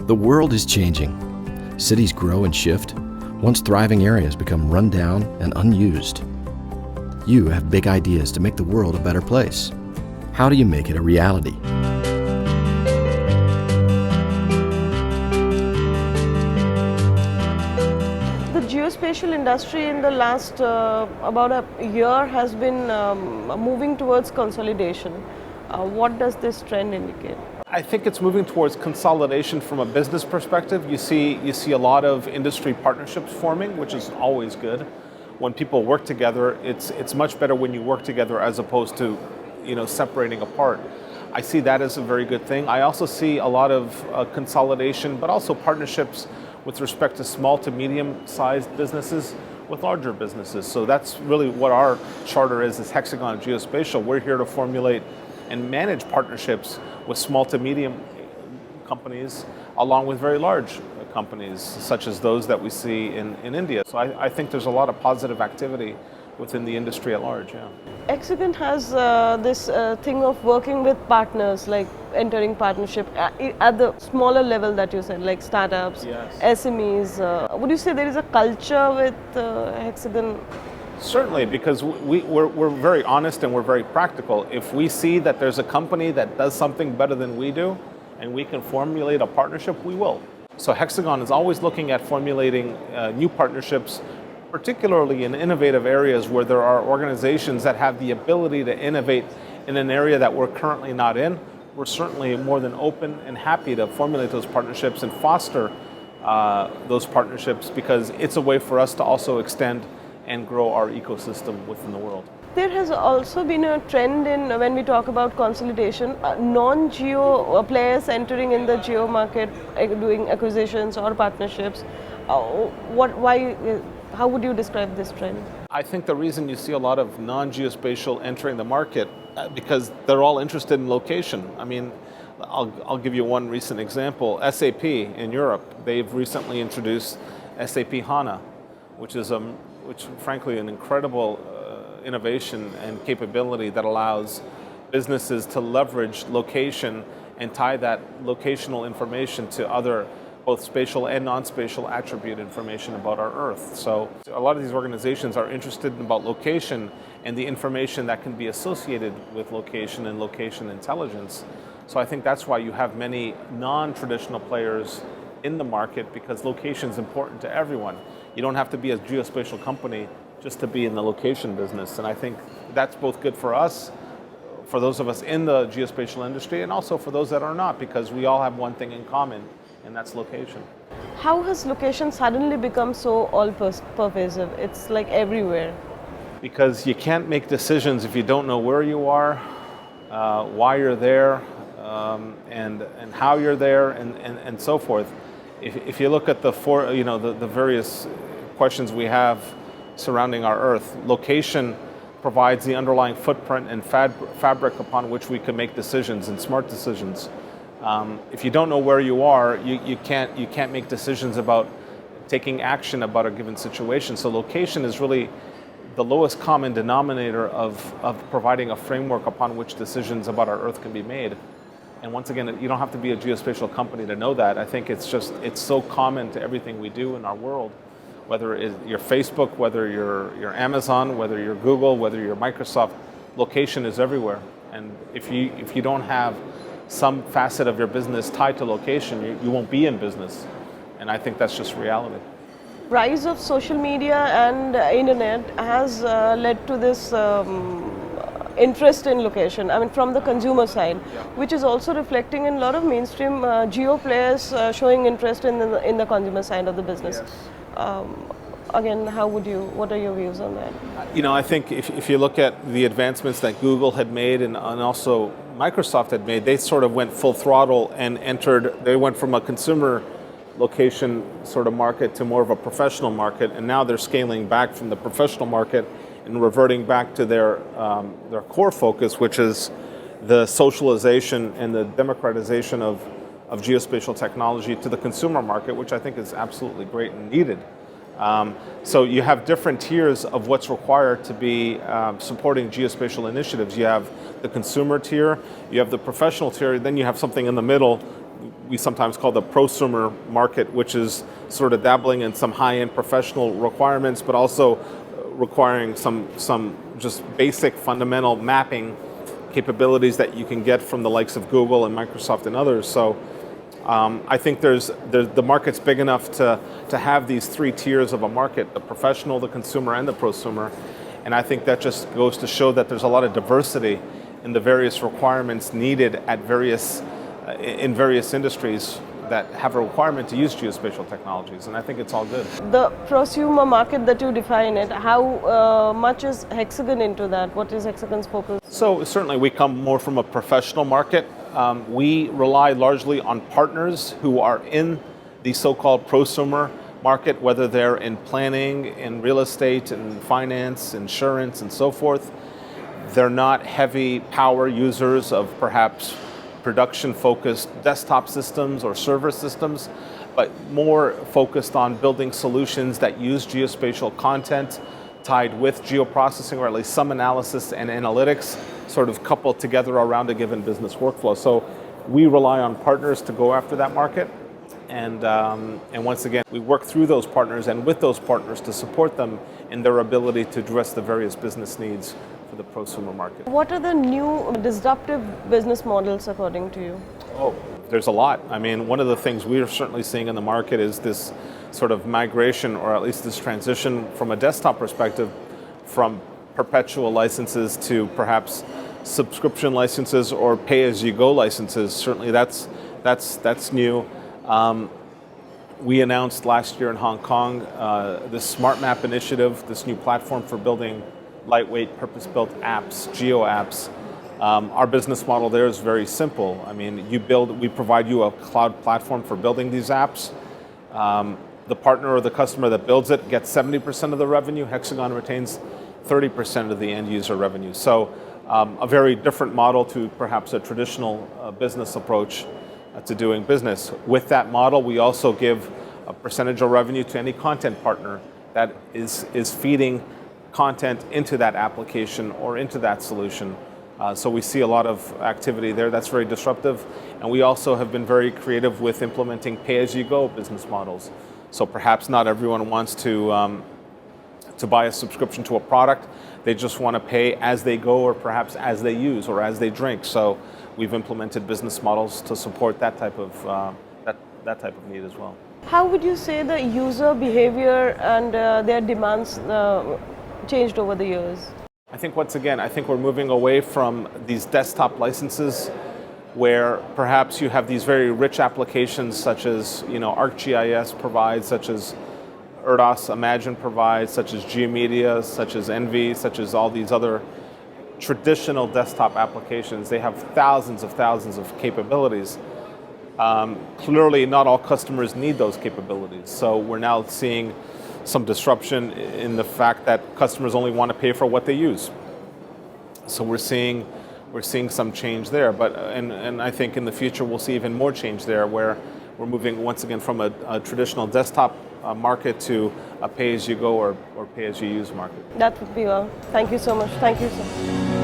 The world is changing. Cities grow and shift. Once thriving areas become run down and unused. You have big ideas to make the world a better place. How do you make it a reality? The geospatial industry in the last about a year has been moving towards consolidation. What does this trend indicate? I think it's moving towards consolidation from a business perspective. You see a lot of industry partnerships forming, which is always good. When people work together, it's much better when you work together as opposed to, separating apart. I see that as a very good thing. I also see a lot of consolidation, but also partnerships with respect to small to medium-sized businesses with larger businesses. So that's really what our charter is Hexagon Geospatial. We're here to formulate and manage partnerships with small to medium companies along with very large companies such as those that we see in India. So I think there's a lot of positive activity within the industry at large. Yeah. Hexagon has this thing of working with partners, like entering partnership at the smaller level that you said, like startups, yes. SMEs. Would you say there is a culture with Hexagon? Certainly, because we're very honest and we're very practical. If we see that there's a company that does something better than we do and we can formulate a partnership, we will. So Hexagon is always looking at formulating new partnerships, particularly in innovative areas where there are organizations that have the ability to innovate in an area that we're currently not in. We're certainly more than open and happy to formulate those partnerships and foster those partnerships because it's a way for us to also extend and grow our ecosystem within the world. There has also been a trend in, when we talk about consolidation, non-geo players entering in the geo market, doing acquisitions or partnerships. How would you describe this trend? I think the reason you see a lot of non-geospatial entering the market because they're all interested in location. I mean, I'll give you one recent example. SAP in Europe, they've recently introduced SAP HANA, which frankly an incredible innovation and capability that allows businesses to leverage location and tie that locational information to other both spatial and non-spatial attribute information about our Earth. So a lot of these organizations are interested about location and the information that can be associated with location and location intelligence. So I think that's why you have many non-traditional players in the market because location is important to everyone. You don't have to be a geospatial company just to be in the location business. And I think that's both good for us, for those of us in the geospatial industry, and also for those that are not, because we all have one thing in common, and that's location. How has location suddenly become so all-pervasive? It's like everywhere. Because you can't make decisions if you don't know where you are, why you're there, and how you're there, and so forth. If you look at the various questions we have surrounding our Earth, location provides the underlying footprint and fabric upon which we can make decisions and smart decisions. If you don't know where you are, you can't make decisions about taking action about a given situation. So location is really the lowest common denominator of providing a framework upon which decisions about our Earth can be made. And once again, you don't have to be a geospatial company to know that. I think it's so common to everything we do in our world, whether it's your Facebook, whether you're Amazon, whether you're Google, whether you're Microsoft, location is everywhere. And if you don't have some facet of your business tied to location, you won't be in business. And I think that's just reality. Rise of social media and internet has led to this interest in location, I mean from the consumer side, which is also reflecting in a lot of mainstream geo players showing interest in the consumer side of the business. Yes. Again, what are your views on that? I think if you look at the advancements that Google had made and also Microsoft had made, they sort of went full throttle and they went from a consumer location sort of market to more of a professional market, and now they're scaling back from the professional market and reverting back to their core focus, which is the socialization and the democratization of geospatial technology to the consumer market, which I think is absolutely great and needed. So you have different tiers of what's required to be supporting geospatial initiatives. You have the consumer tier, you have the professional tier, then you have something in the middle we sometimes call the prosumer market, which is sort of dabbling in some high-end professional requirements, but also requiring some just basic fundamental mapping capabilities that you can get from the likes of Google and Microsoft and others. So I think the market's big enough to have these three tiers of a market: the professional, the consumer, and the prosumer. And I think that just goes to show that there's a lot of diversity in the various requirements needed at in various industries that have a requirement to use geospatial technologies, and I think it's all good. The prosumer market that you define it, how much is Hexagon into that? What is Hexagon's focus? So certainly we come more from a professional market. We rely largely on partners who are in the so-called prosumer market, whether they're in planning, in real estate, in finance, insurance, and so forth. They're not heavy power users of perhaps production-focused desktop systems or server systems, but more focused on building solutions that use geospatial content tied with geoprocessing, or at least some analysis and analytics, sort of coupled together around a given business workflow. So we rely on partners to go after that market. And once again, we work through those partners and with those partners to support them in their ability to address the various business needs for the prosumer market. What are the new disruptive business models according to you? Oh, there's a lot. I mean, one of the things we are certainly seeing in the market is this sort of migration, or at least this transition from a desktop perspective, from perpetual licenses to perhaps subscription licenses or pay-as-you-go licenses. Certainly that's new. We announced last year in Hong Kong this Smart Map initiative, this new platform for building lightweight, purpose-built apps, geo apps. Our business model there is very simple. I mean, we provide you a cloud platform for building these apps. The partner or the customer that builds it gets 70% of the revenue. Hexagon retains 30% of the end user revenue. So a very different model to perhaps a traditional business approach to doing business. With that model, we also give a percentage of revenue to any content partner that is feeding content into that application or into that solution. So we see a lot of activity there. That's very disruptive. And we also have been very creative with implementing pay-as-you-go business models. So perhaps not everyone wants to buy a subscription to a product. They just want to pay as they go, or perhaps as they use, or as they drink. So we've implemented business models to support that type of that type of need as well. How would you say the user behavior and their demands changed over the years? I think once again, I think we're moving away from these desktop licenses where perhaps you have these very rich applications such as, ArcGIS provides, such as Erdos Imagine provides, such as GeoMedia, such as Envy, such as all these other traditional desktop applications. They have thousands of capabilities. Clearly, not all customers need those capabilities. So we're now seeing some disruption in the fact that customers only want to pay for what they use. So we're seeing some change there. But and I think in the future we'll see even more change there, where we're moving once again from a traditional desktop market to a pay-as-you-go or pay-as-you-use market. That would be all. Thank you so much. Thank you, sir.